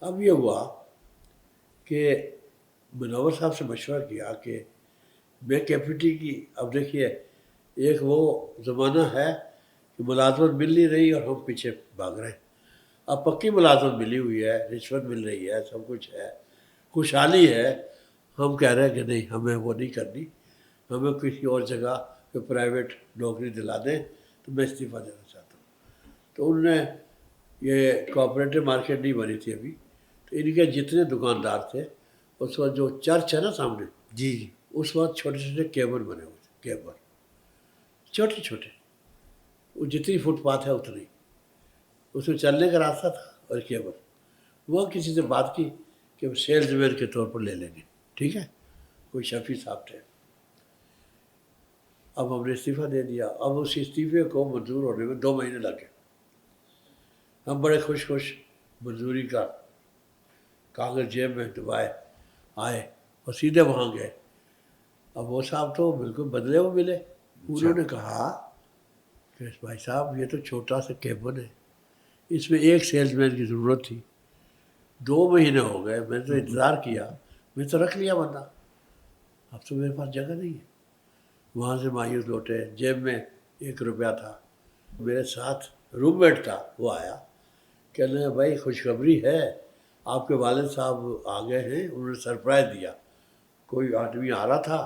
اب یہ ہوا کہ منور صاحب سے مشورہ کیا کہ میں کیپٹی کی، اب دیکھیے ایک وہ زمانہ ہے کہ ملازمت مل نہیں رہی اور ہم پیچھے بھاگ رہے ہیں. اب پکی ملازمت ملی ہوئی ہے، رشوت مل رہی ہے، سب کچھ ہے، خوشحالی ہے. ہم کہہ رہے ہیں کہ نہیں، ہمیں وہ نہیں کرنی، ہمیں کسی اور جگہ پہ پرائیویٹ نوکری دلا دیں. تو میں استعفیٰ دینا چاہتا ہوں. تو انہوں نے، یہ کوآپریٹو مارکیٹ نہیں بنی تھی ابھی، تو ان کے جتنے دکاندار تھے اس وقت، جو چرچ ہے نا سامنے، جی جی اس وقت چھوٹے چھوٹے کیبل بنے ہوئے تھے، کیبل چھوٹے چھوٹے، وہ جتنی فٹ پاتھ ہے اتنی، اس میں چلنے کا راستہ تھا اور کیبل. وہ کسی سے بات کی کہ سیلز مین کے طور پر لے لیں گے، ٹھیک ہے، کوئی شفیع صاحب تھے. اب ہم نے استعفیٰ دے دیا. اب اس استعفے کو منظور ہونے میں 2 مہینے لگ گئے. ہم بڑے خوش منظوری کا کاغذ جیب میں دبائے آئے اور سیدھے وہاں گئے. اب وہ صاحب تو بالکل بدلے ہوئے ملے. انہوں نے کہا کہ بھائی صاحب یہ تو چھوٹا سا کیبن ہے، اس میں ایک سیلز مین کی ضرورت تھی، 2 مہینے ہو گئے، میں نے تو انتظار کیا، میں تو رکھ لیا بندہ، اب تو میرے پاس جگہ نہیں ہے. وہاں سے مایوس لوٹے. جیب میں 1 روپیہ تھا. میرے ساتھ روم میٹ تھا، وہ آیا، کہنے لگا بھائی خوشخبری ہے، آپ کے والد صاحب آ گئے ہیں. انہوں نے سرپرائز دیا. کوئی آدمی آ رہا تھا،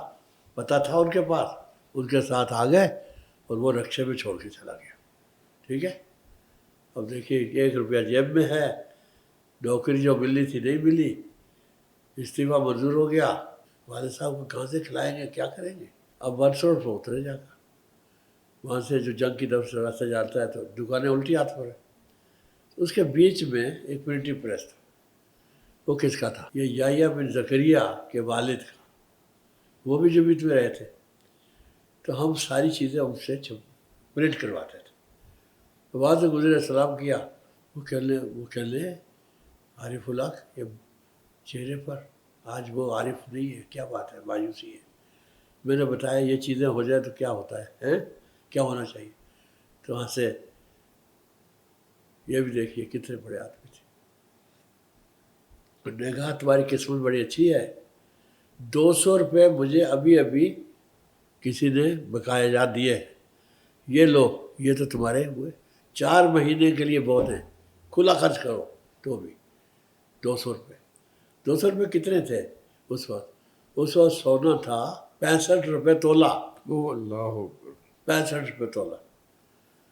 پتہ تھا ان کے پاس، ان کے ساتھ آ گئے اور وہ رکشے میں چھوڑ کے چلا گیا. ٹھیک ہے. اب دیکھیے 1 روپیہ جیب میں ہے، نوکری جو ملنی تھی نہیں ملی، استعفیٰ منظور ہو گیا. والد صاحب کو کہاں سے کھلائیں گے، کیا کریں گے؟ اب ورس روڈ پہ اترے جا کر، وہاں سے جو جنگ کی طرف سے راستہ جاتا ہے تو دکانیں الٹی ہاتھ پر ہیں. اس کے بیچ میں ایک پرنٹنگ پریس تھا. وہ کس کا تھا؟ یہ یحییٰ بن زکریا کے والد کا. وہ بھی جمعیت میں رہے تھے. تو ہم ساری چیزیں ان سے پرنٹ کرواتے تھے. تو وہاں سے گزرے، سلام کیا. وہ کہنے عارف الحق، یہ چہرے پر آج وہ عارف نہیں ہے، کیا بات ہے، مایوسی ہے. میں نے بتایا یہ چیزیں ہو جائے تو کیا ہوتا ہے، کیا ہونا چاہیے. تو وہاں سے یہ بھی دیکھیے کتنے بڑے آدمی تھے. نے کہا تمہاری قسمت بڑی اچھی ہے، 200 روپے مجھے ابھی کسی نے بقایا جات دیے، یہ لو، یہ تو تمہارے ہوئے، 4 مہینے کے لیے بہت ہیں، کھلا خرچ کرو. تو بھی 200 روپے. 200 روپے کتنے تھے اس وقت؟ اس وقت سونا تھا 65 روپے تولہ. او اللہ. 65 روپے تولہ.